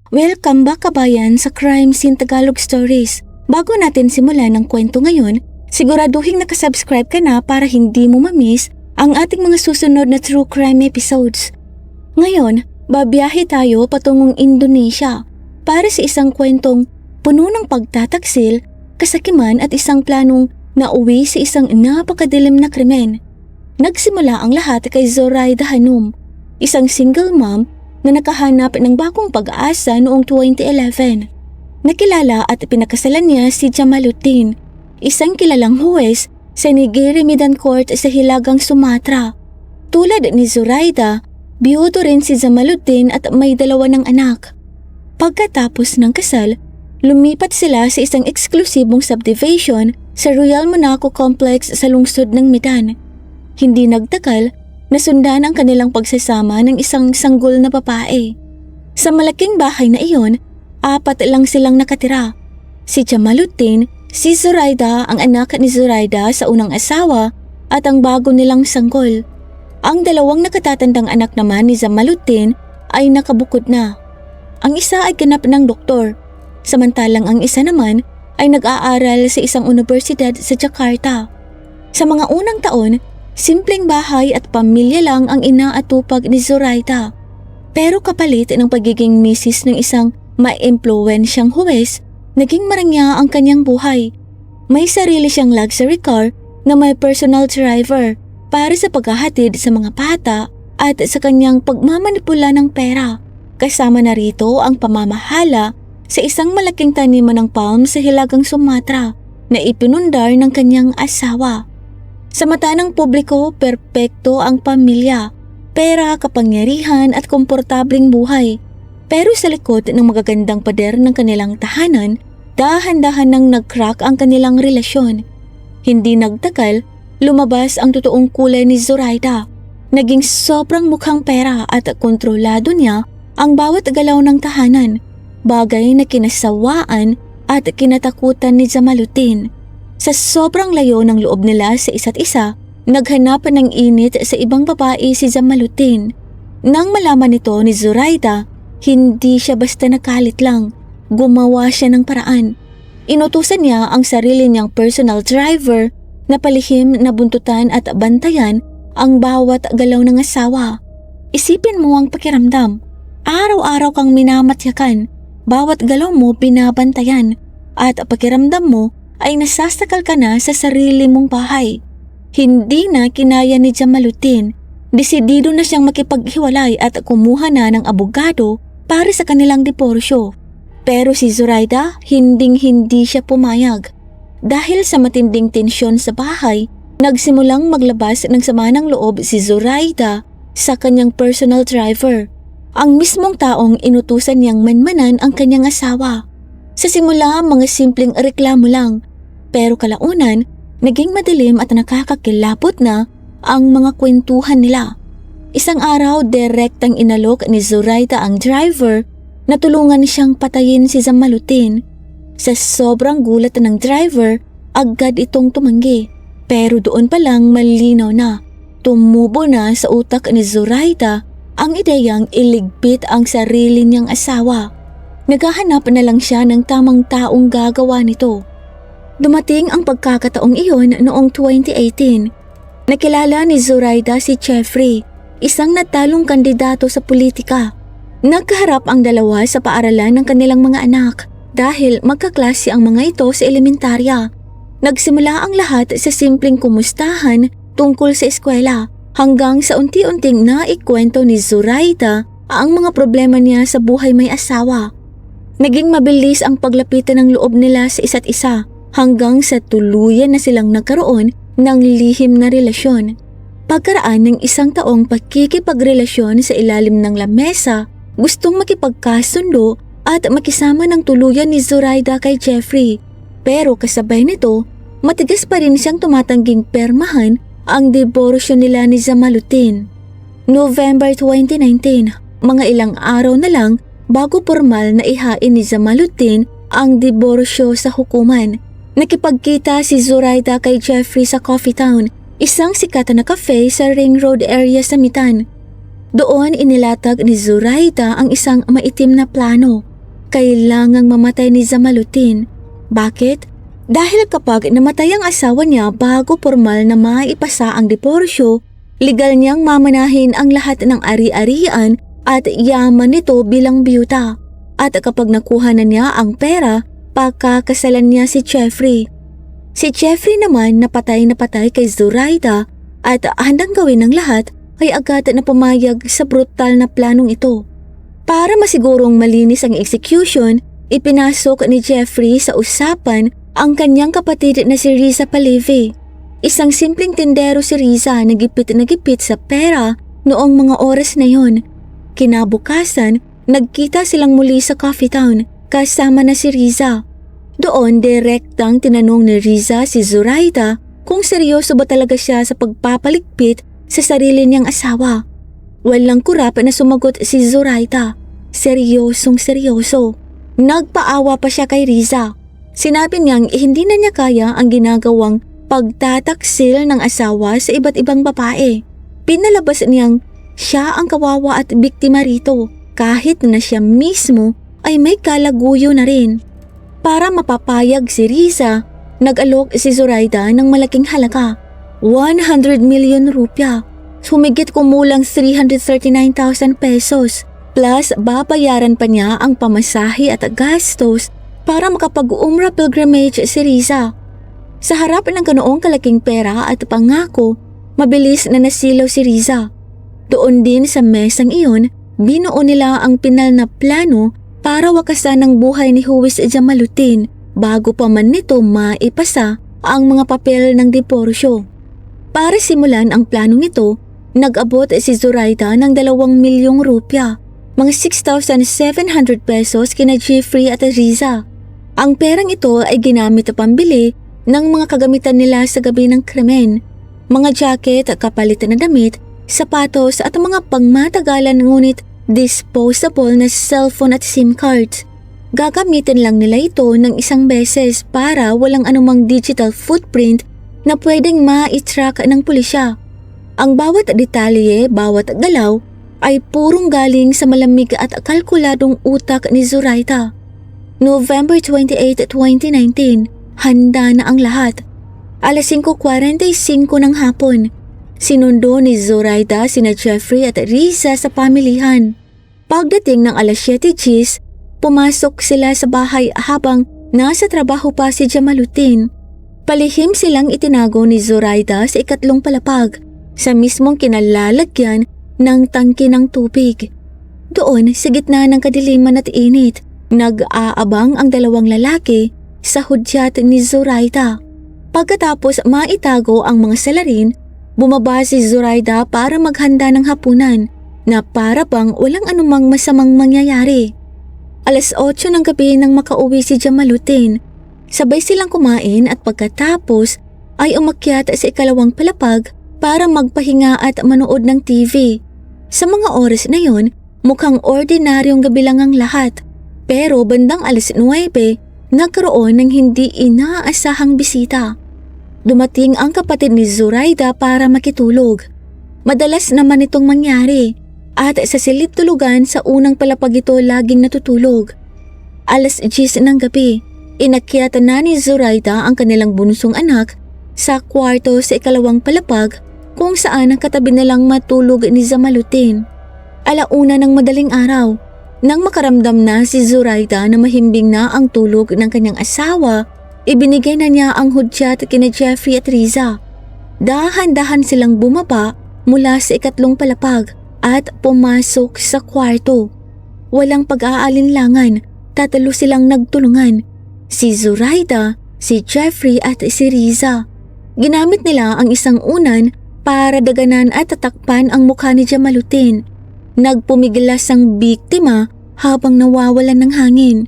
Welcome back kabayan sa Crime Scene Tagalog Stories. Bago natin simulan ang kwento ngayon, siguraduhin nakasubscribe ka na para hindi mo ma-miss ang ating mga susunod na true crime episodes. Ngayon, babiyahe tayo patungong Indonesia para sa isang kwentong puno ng pagtataksil, kasakiman at isang planong nauwi sa isang napakadilim na krimen. Nagsimula ang lahat kay Zoraida Hanum, isang single mom na nakahanap ng bagong pag-asa noong 2011. Nakilala at pinakasalan niya si Jamaluddin, isang kilalang huwes sa Negeri Medan Court sa Hilagang Sumatra. Tulad ni Zoraida, biyudo rin si Jamaluddin at may 2 ng anak. Pagkatapos ng kasal, lumipat sila sa isang eksklusibong subdivision sa Royal Monaco Complex sa lungsod ng Medan. Hindi nagtagal, nasundan ang kanilang pagsasama ng isang sanggol na babae. Sa malaking bahay na iyon, 4 lang silang nakatira. Si Jamaluddin, si Zoraida, ang anak ni Zoraida sa unang asawa at ang bago nilang sanggol. Ang 2 nakatatandang anak naman ni Jamaluddin ay nakabukod na. Ang isa ay ganap ng doktor, samantalang ang isa naman ay nag-aaral sa isang universidad sa Jakarta. Sa mga unang taon, simpleng bahay at pamilya lang ang inaatupag ni Zoraida. Pero kapalit ng pagiging misis ng isang maimpluwensyang huwes, naging marangya ang kanyang buhay. May sarili siyang luxury car na may personal driver para sa paghahatid sa mga bata at sa kanyang pagmamanipula ng pera. Kasama na rito ang pamamahala sa isang malaking taniman ng palm sa Hilagang Sumatra na ipinundar ng kanyang asawa. Sa mata ng publiko, perpekto ang pamilya, pera, kapangyarihan at komportabling buhay. Pero sa likod ng magagandang pader ng kanilang tahanan, dahan-dahan nang nag-crack ang kanilang relasyon. Hindi nagtagal, lumabas ang totoong kulay ni Zoraida. Naging sobrang mukhang pera at kontrolado niya ang bawat galaw ng tahanan, bagay na kinasawaan at kinatakutan ni Jamaluddin. Sa sobrang layo ng loob nila sa isa't isa, naghanap ng init sa ibang babae si Jamaluddin. Nang malaman nito ni Zoraida, hindi siya basta nakalit lang, gumawa siya ng paraan. Inutusan niya ang sarili niyang personal driver na palihim na buntutan at bantayan ang bawat galaw ng asawa. Isipin mo ang pakiramdam. Araw-araw kang minamatyakan, bawat galaw mo binabantayan, at pakiramdam mo ay nasasakal ka na sa sarili mong bahay. Hindi na kinaya ni Jamaluddin. Desidido na siyang makipaghiwalay at kumuha na ng abogado para sa kanilang diporsyo. Pero si Zoraida, hinding-hindi siya pumayag. Dahil sa matinding tensyon sa bahay, nagsimulang maglabas ng sama ng loob si Zoraida sa kanyang personal driver, ang mismong taong inutusan niyang manmanan ang kanyang asawa. Sa simula, mga simpleng reklamo lang, pero kalaunan, naging madilim at nakakakilabot na ang mga kwentuhan nila. Isang araw, direktang inalok ni Zoraida ang driver na tulungan siyang patayin si Jamaluddin. Sa sobrang gulat ng driver, agad itong tumanggi. Pero doon pa lang malinaw na, tumubo na sa utak ni Zoraida ang ideyang iligpit ang sarili niyang asawa. Naghahanap na lang siya ng tamang taong gagawa nito. Dumating ang pagkakataong iyon noong 2018. Nakilala ni Zoraida si Jeffrey, isang natalong kandidato sa politika. Nagkaharap ang dalawa sa paaralan ng kanilang mga anak dahil magkaklase ang mga ito sa elementarya. Nagsimula ang lahat sa simpleng kumustahan tungkol sa eskwela hanggang sa unti-unting naikwento ni Zoraida ang mga problema niya sa buhay may asawa. Naging mabilis ang paglapitan ng loob nila sa isa't isa hanggang sa tuluyan na silang nagkaroon ng lihim na relasyon. Pagkaraan ng 1 taong pagkikipagrelasyon sa ilalim ng lamesa, gustong makipagkasundo at makisama ng tuluyan ni Zoraida kay Jeffrey. Pero kasabay nito, matigas pa rin siyang tumatangging permahan ang diborsyo nila ni Jamaluddin. November 2019, mga ilang araw na lang bago formal na ihain ni Jamaluddin ang diborsyo sa hukuman. Nakipagkita si Zoraida kay Jeffrey sa Coffee Town, isang sikat na cafe sa Ring Road area sa Mitan. Doon inilatag ni Zoraida ang isang maitim na plano. kailangang mamatay ni Jamaluddin. Bakit? Dahil kapag namatay ang asawa niya bago formal na maipasa ang diborsyo, legal niyang mamanahin ang lahat ng ari-arian at yaman nito bilang biyuda. At kapag nakuha na niya ang pera, pakakasalan niya si Jeffrey. Si Jeffrey naman napatay kay Zoraida at handang gawin ng lahat ay agad na pumayag sa brutal na planong ito. Para masigurong malinis ang execution, ipinasok ni Jeffrey sa usapan ang kanyang kapatid na si Riza Pahlavi. Isang simpleng tindero si Riza na gipit sa pera noong mga oras na yon. Kinabukasan, nagkita silang muli sa Coffee Town kasama na si Riza. Doon direktang tinanong ni Riza si Zoraida kung seryoso ba talaga siya sa pagpapaligpit sa sarili niyang asawa. Walang kurap na sumagot si Zoraida. Seryosong seryoso. Nagpaawa pa siya kay Riza. Sinabi niyang hindi na niya kaya ang ginagawang pagtataksil ng asawa sa iba't ibang babae. Pinalabas niyang siya ang kawawa at biktima rito kahit na siya mismo ay may kalaguyo na rin. Para mapapayag si Riza, nag-alok si Zoraida ng malaking halaga, 100 million rupya. Humigit kumulang 339,000 pesos plus babayaran pa niya ang pamasahe at gastos para makapag-umrah pilgrimage si Riza. Sa harap ng ganoong kalaking pera at pangako, mabilis na nasilaw si Riza. Doon din sa mesang iyon, binuo nila ang pinal na plano para wakasan ang buhay ni Huwis Jamaluddin bago pa man nito maipasa ang mga papel ng diborsyo. Para simulan ang planong ito, nag-abot si Zoraida ng 2 milyong rupya, mga 6,700 pesos kina Jeffrey at Riza. Ang perang ito ay ginamit na pambili ng mga kagamitan nila sa gabi ng krimen, mga jacket, kapalit na damit, sapatos at mga pangmatagalan ngunit disposable na cellphone at SIM cards. Gagamitin lang nila ito ng isang beses para walang anumang digital footprint na pwedeng ma-track ng pulisya. Ang bawat detalye, bawat galaw ay purong galing sa malamig at kalkuladong utak ni Zoraida. November 28, 2019, handa na ang lahat. Alas 5:45 ng hapon, sinundo ni Zoraida sina Jeffrey at Riza sa pamilihan. Pagdating ng alas 7:10, pumasok sila sa bahay habang nasa trabaho pa si Jamaluddin. Palihim silang itinago ni Zoraida sa ikatlong palapag sa mismong kinalalagyan ng tangke ng tubig. Doon sa gitna ng kadiliman at init, nag-aabang ang dalawang lalaki sa hudyat ni Zoraida. Pagkatapos maitago ang mga salarin, bumaba si Zoraida para maghanda ng hapunan na para bang walang anumang masamang mangyayari. Alas 8 ng gabi nang makauwi si Jamaluddin. Sabay silang kumain at pagkatapos ay umakyat sa ikalawang palapag para magpahinga at manood ng TV. Sa mga oras na yon, mukhang ordinaryong gabi lang ang lahat. Pero bandang alas 9, nagkaroon ng hindi inaasahang bisita. Dumating ang kapatid ni Zoraida para makitulog. Madalas naman itong mangyari at sa silid tulugan sa unang palapag ito laging natutulog. Alas 10 ng gabi, inakyat na ni Zoraida ang kanilang bunsong anak sa kwarto sa ikalawang palapag kung saan ang katabi nilang matulog ni Jamaluddin. Alauna ng madaling araw, nang makaramdam na si Zoraida na mahimbing na ang tulog ng kanyang asawa, ibinigay na niya ang hudyat kina Jeffrey at Riza. Dahan-dahan silang bumaba mula sa ikatlong palapag at pumasok sa kwarto. Walang pag-aalinlangan, tatalo silang nagtulungan. Si Zoraida, si Jeffrey at si Riza. Ginamit nila ang isang unan para daganan at tatakpan ang mukha ni Jamaluddin. Nagpumiglas ang biktima habang nawawalan ng hangin.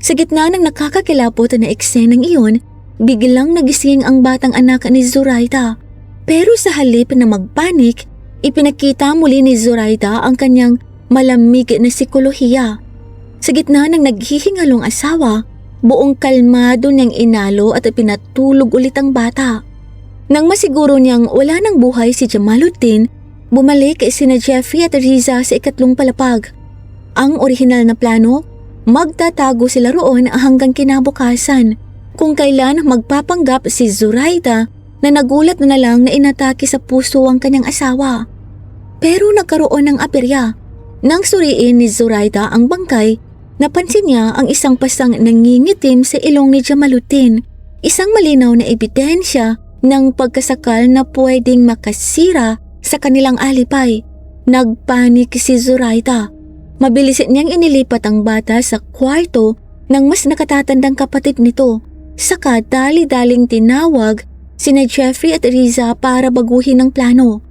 Sa gitna ng nakakakilabot na eksenang iyon, biglang nagising ang batang anak ni Zoraida. Pero sa halip na magpanik, ipinakita muli ni Zoraida ang kanyang malamig na sikolohiya. Sa gitna ng naghihingalong asawa, buong kalmado niyang inalo at pinatulog ulit ang bata. Nang masiguro niyang wala ng buhay si Jamaluddin, bumalik sina Jeffrey at Riza sa ikatlong palapag. Ang orihinal na plano, Magtatago sila roon hanggang kinabukasan, kung kailan magpapanggap si Zoraida na nagulat na lang na inatake sa puso ang kanyang asawa. Pero nagkaroon ng aberya. Nang suriin ni Zoraida ang bangkay, napansin niya ang isang pasang nangingitim sa ilong ni Jamaluddin, isang malinaw na ebidensya ng pagkasakal na pwedeng makasira sa kanilang alipay. Nagpanik si Zoraida. Mabilis niyang inilipat ang bata sa kwarto ng mas nakatatandang kapatid nito. Saka dali-daling tinawag sina Jeffrey at Riza para baguhin ang plano.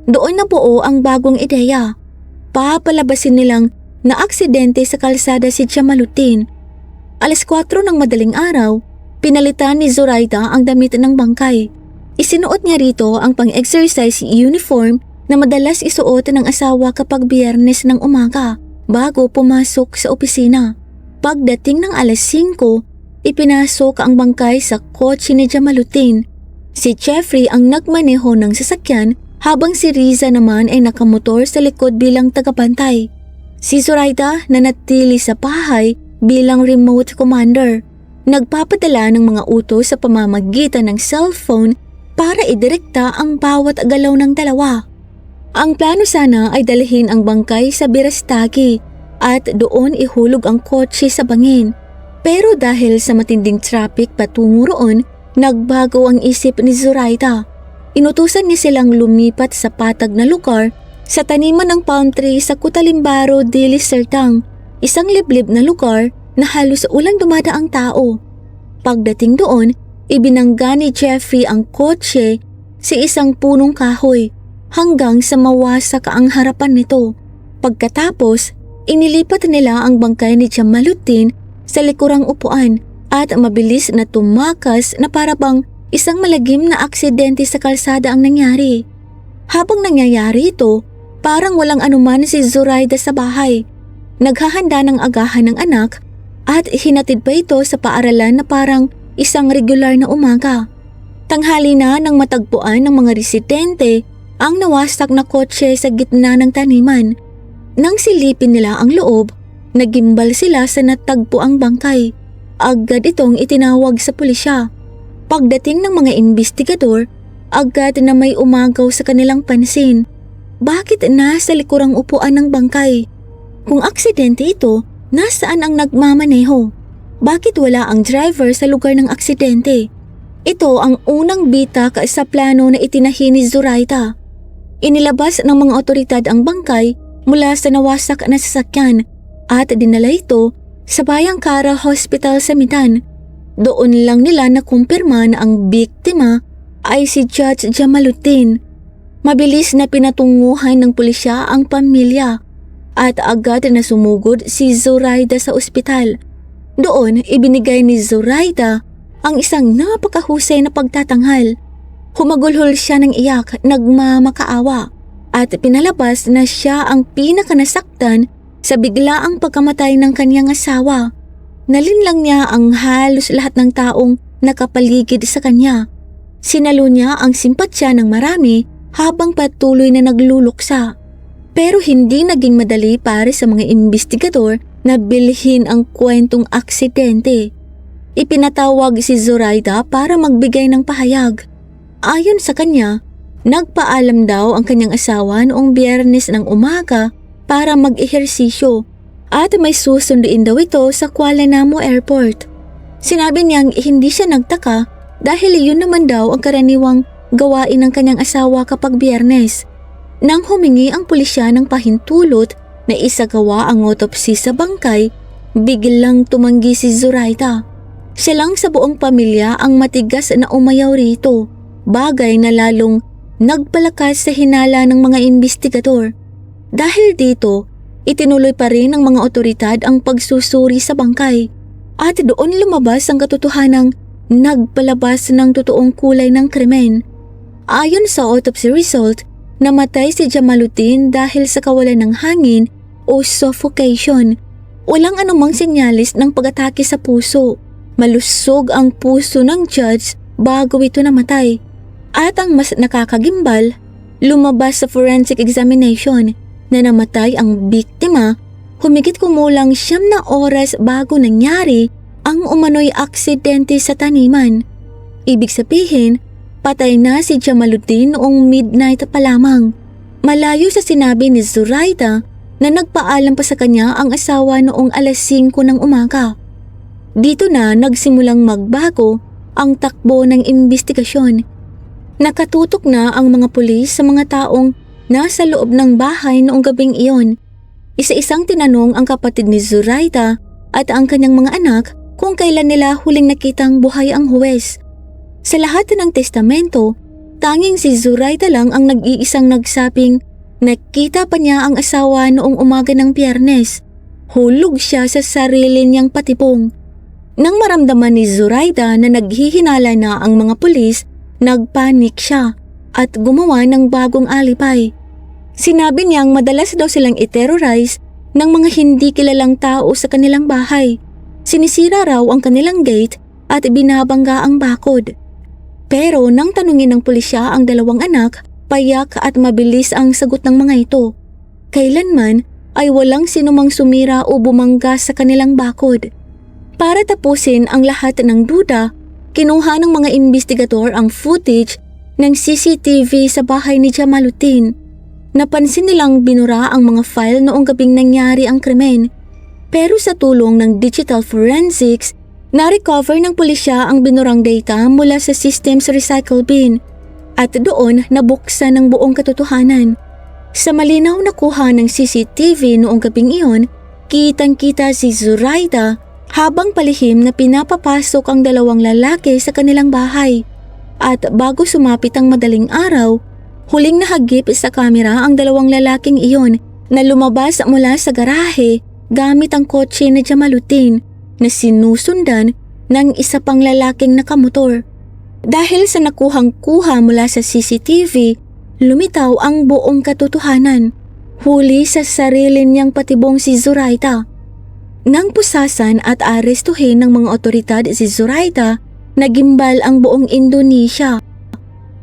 Doon nabuo ang bagong ideya. Papalabasin nilang naaksidente sa kalsada si Jamaluddin. 4:00 ng madaling araw, pinalitan ni Zoraida ang damit ng bangkay. Isinuot niya rito ang pang-exercise uniform na madalas isuot ng asawa kapag Biyernes ng umaga bago pumasok sa opisina. Pagdating ng 5:00, ipinasok ang bangkay sa kotse ni Jamaluddin. Si Jeffrey ang nagmaneho ng sasakyan habang si Riza naman ay nakamotor sa likod bilang tagabantay. Si Zoraida nanatili sa bahay bilang remote commander. Nagpapadala ng mga utos sa pamamagitan ng cellphone para idirekta ang bawat galaw ng dalawa. Ang plano sana ay dalhin ang bangkay sa Birastagi at doon ihulog ang kotse sa bangin. Pero dahil sa matinding traffic patungo roon, nagbago ang isip ni Zoraida. Inutusan niya silang lumipat sa patag na lugar sa taniman ng palm tree sa Kutalimbaro Dili Serdang, isang liblib na lugar na halos walang dumadaang tao. Pagdating doon, ibinangga ni Jeffrey ang kotse sa isang punong kahoy hanggang sa mawasak ang harapan nito. Pagkatapos, inilipat nila ang bangkay ni Jamaluddin sa likurang upuan at mabilis na tumakas na parabang isang malagim na aksidente sa kalsada ang nangyari. Habang nangyayari ito, parang walang anuman si Zoraida sa bahay. Naghahanda ng agahan ng anak at hinatid pa ito sa paaralan na parang isang regular na umaga. Tanghali na nang matagpuan ng mga residente ang nawasak na kotse sa gitna ng taniman. Nang silipin nila ang loob, nagimbal sila sa natagpuang bangkay. Agad itong itinawag sa pulisya. Pagdating ng mga investigador, agad na may umagaw sa kanilang pansin. Bakit nasa likurang upuan ng bangkay? Kung aksidente ito, nasaan ang nagmamaneho? Bakit wala ang driver sa lugar ng aksidente? Ito ang unang bitak sa plano na itinahi ni Zoraida. Inilabas ng mga otoridad ang bangkay mula sa nawasak na sasakyan at dinala ito sa Bayang Kara Hospital sa Mitan. Doon lang nila nakumpirma na ang biktima ay si Judge Jamaluddin. Mabilis na pinatunguhan ng pulisya ang pamilya at agad na sumugod si Zoraida sa ospital. Doon ibinigay ni Zoraida ang isang napakahusay na pagtatanghal. Humagulhol siya ng iyak, nagmamakaawa at pinalabas na siya ang pinakanasaktan sa biglaang pagkamatay ng kanyang asawa. Nalinlang niya ang halos lahat ng taong nakapaligid sa kanya. Sinalo niya ang simpatsya ng marami habang patuloy na nagluluksa. Pero hindi naging madali para sa mga investigador na bilhin ang kwentong aksidente. Ipinatawag si Zoraida para magbigay ng pahayag. Ayon sa kanya, nagpaalam daw ang kanyang asawa noong Biyernes ng umaga para mag-ehersisyo at may susunduin daw ito sa Kuala Namu Airport. Sinabi niyang hindi siya nagtaka dahil yun naman daw ang karaniwang gawain ng kanyang asawa kapag Biyernes. Nang humingi ang pulisya ng pahintulot na isagawa ang autopsy sa bangkay, biglang tumanggi si Zoraida. Siya lang sa buong pamilya ang matigas na umayaw rito, bagay na lalong nagpalakas sa hinala ng mga investigador. Dahil dito, itinuloy pa rin ng mga otoridad ang pagsusuri sa bangkay at doon lumabas ang katotohanang nagpalabas ng totoong kulay ng krimen. Ayon sa autopsy result, namatay si Jamaluddin dahil sa kawalan ng hangin o suffocation. Walang anumang senyalis ng pag-atake sa puso. Malusog ang puso ng judge bago ito namatay. At ang mas nakakagimbal, lumabas sa forensic examination na namatay ang biktima Humigit kumulang 9 na oras bago nangyari ang umano'y aksidente sa taniman. Ibig sabihin, patay na si Jamaluddin noong midnight pa lamang. Malayo sa sinabi ni Zoraida na nagpaalam pa sa kanya ang asawa noong alas 5 ng umaga. Dito na nagsimulang magbago ang takbo ng imbestigasyon. Nakatutok na ang mga pulis sa mga taong nasa loob ng bahay noong gabing iyon. Isa-isang tinanong ang kapatid ni Zoraida at ang kanyang mga anak kung kailan nila huling nakitang buhay ang huwes. Sa lahat ng testamento, tanging si Zoraida lang ang nag-iisang nagsabing nakita pa niya ang asawa noong umaga ng Biyernes. Hulog siya sa sarili niyang patibong. Nang maramdaman ni Zoraida na naghihinala na ang mga pulis, nagpanik siya at gumawa ng bagong alibay. Sinabi niyang madalas daw silang i-terrorize ng mga hindi kilalang tao sa kanilang bahay. Sinisira raw ang kanilang gate at binabangga ang bakod. Pero nang tanungin ng pulisya ang dalawang anak, payak at mabilis ang sagot ng mga ito. Kailanman ay walang sinumang sumira o bumangga sa kanilang bakod. Para tapusin ang lahat ng duda, kinuha ng mga investigador ang footage ng CCTV sa bahay ni Jamaluddin. Napansin nilang binura ang mga file noong gabing nangyari ang krimen. Pero sa tulong ng digital forensics, na-recover ng pulisya ang binurang data mula sa systems recycle bin at doon nabuksan ang buong katotohanan. Sa malinaw na kuha ng CCTV noong gabing iyon, kitang-kita si Zoraida habang palihim na pinapapasok ang dalawang lalaki sa kanilang bahay. At bago sumapit ang madaling araw, huling nahagip sa kamera ang dalawang lalaking iyon na lumabas mula sa garahe gamit ang kotse ni Jamaluddin na sinusundan ng isa pang lalaking nakamotor. Dahil sa nakuhang-kuha mula sa CCTV, lumitaw ang buong katotohanan. Huli sa sarili niyang patibong si Zoraida. Nang pusasan at arestuhin ng mga otoridad si Zoraida, nagimbal ang buong Indonesia.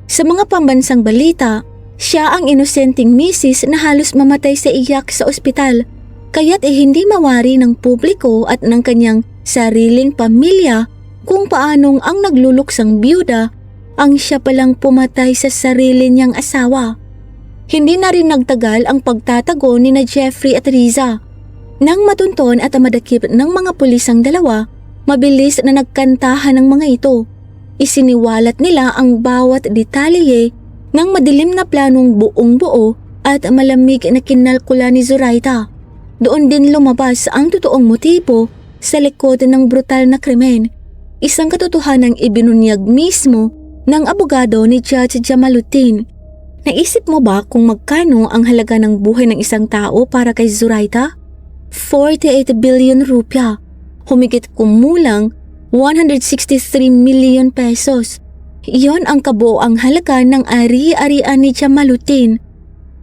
Sa mga pambansang balita, siya ang inosenteng misis na halos mamatay sa iyak sa ospital, kaya't hindi mawari ng publiko at ng kanyang sariling pamilya kung paanong ang nagluluksang byuda ang siya palang pumatay sa sarili niyang asawa. Hindi na rin nagtagal ang pagtatago ni na Jeffrey at Riza. Nang matunton at madakip ng mga pulis ang dalawa, mabilis na nagkantahan ng mga ito. Isiniwalat nila ang bawat detalye ng madilim na planong buong buo at malamig na kinalkula ni Zoraida. Doon din lumabas ang totoong motibo sa likod ng brutal na krimen. Isang katotohanang ibinunyag mismo ng abogado ni Judge Jamaluddin. Naisip mo ba kung magkano ang halaga ng buhay ng isang tao para kay Zoraida? 48 billion rupya, humigit kumulang 163 million pesos. Iyon ang kabuoang halaga ng ari-arian ni Jamaluddin.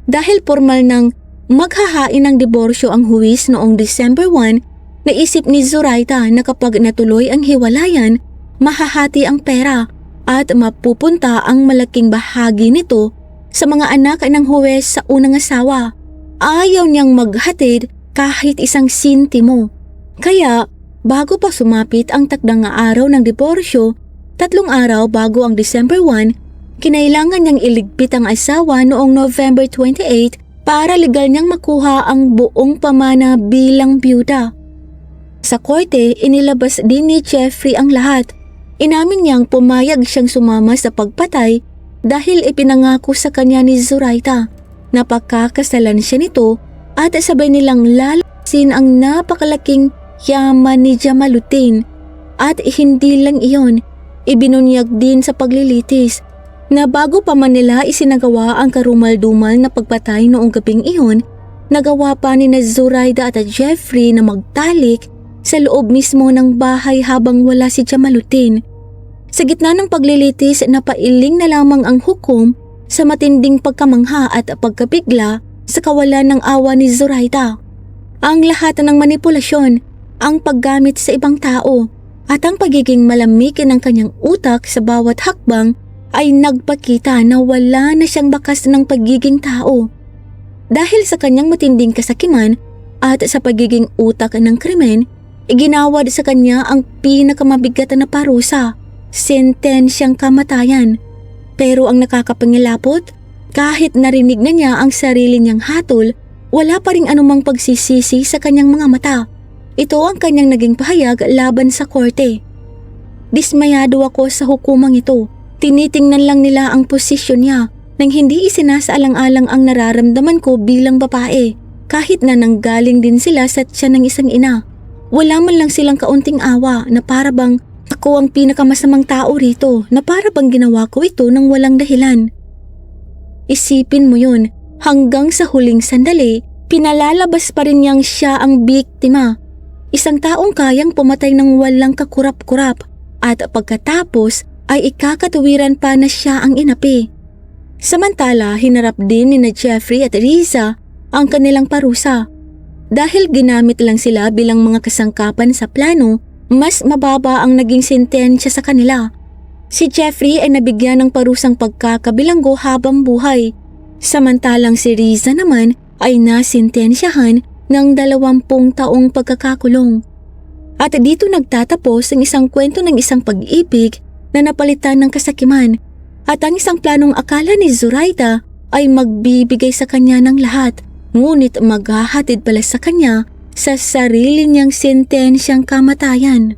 Dahil formal ng maghahain ng diborsyo ang huwis noong December 1, naisip ni Zoraida na kapag natuloy ang hiwalayan, mahahati ang pera at mapupunta ang malaking bahagi nito sa mga anak ng huwes sa unang asawa. Ayaw niyang maghatid kahit isang sintimo. Kaya bago pa sumapit ang takdang araw ng diborsyo, 3 araw bago ang December 1, kinailangan niyang iligpit ang asawa noong November 28 para legal niyang makuha ang buong pamana bilang byuda. Sa korte, inilabas din ni Jeffrey ang lahat. Inamin niyang pumayag siyang sumama sa pagpatay dahil ipinangako sa kanya ni Zoraida na pakakasalan siya nito at sabay nilang lalasin ang napakalaking yaman ni Jamaluddin. At hindi lang iyon, ibinunyag din sa paglilitis na bago pa man nila isinagawa ang karumal-dumal na pagpatay noong gabing iyon, nagawa pa ni Zoraida at Jeffrey na magtalik sa loob mismo ng bahay habang wala si Jamaluddin. Sa gitna ng paglilitis, napailing na lamang ang hukom sa matinding pagkamangha at pagkabigla sa kawalan ng awa ni Zoraida. Ang lahat ng manipulasyon, ang paggamit sa ibang tao, at ang pagiging malamig ng kanyang utak sa bawat hakbang ay nagpakita na wala na siyang bakas ng pagiging tao. Dahil sa kanyang matinding kasakiman, At sa pagiging utak ng krimen, iginawad sa kanya ang pinakamabigat na parusa, sentensyang kamatayan. Pero ang nakakapangilapot, kahit narinig na niya ang sarili niyang hatol, wala pa ring anumang pagsisisi sa kanyang mga mata. Ito ang kanyang naging pahayag laban sa korte. Dismayado ako sa hukumang ito. Tinitingnan lang nila ang posisyon niya nang hindi isinasaalang-alang ang nararamdaman ko bilang babae. Kahit na nanggaling din sila sa tiyan ng isang ina. Wala man lang silang kaunting awa na para bang ako ang pinakamasamang tao rito, na para bang ginawa ko ito ng walang dahilan. Isipin mo yun, hanggang sa huling sandali, pinalalabas pa rin niyang siya ang biktima. Isang taong kayang pumatay ng walang kakurap-kurap at pagkatapos ay ikakatuwiran pa na siya ang inapi. Samantala, hinarap din ni Jeffrey at Riza ang kanilang parusa. Dahil ginamit lang sila bilang mga kasangkapan sa plano, mas mababa ang naging sentensya sa kanila. Si Jeffrey ay nabigyan ng parusang pagkakabilanggo habang buhay, samantalang si Riza naman ay nasintensyahan ng 20 taong pagkakakulong. At dito nagtatapos ang isang kwento ng isang pag-ibig na napalitan ng kasakiman, at ang isang planong akala ni Zoraida ay magbibigay sa kanya ng lahat, ngunit maghahatid pala sa kanya sa sarili niyang sentensyang kamatayan.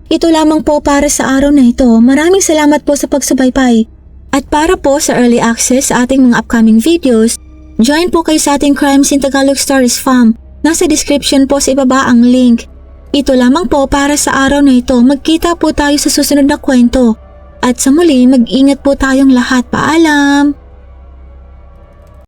Ito lamang po para sa araw na ito. Maraming salamat po sa pagsubaybay. At para po sa early access sa ating mga upcoming videos, join po kayo sa ating Crimes in Tagalog Stories Fam. Nasa description po sa ibaba ang link. Ito lamang po para sa araw na ito. Magkita po tayo sa susunod na kwento. At sa muli, mag-ingat po tayong lahat. Paalam!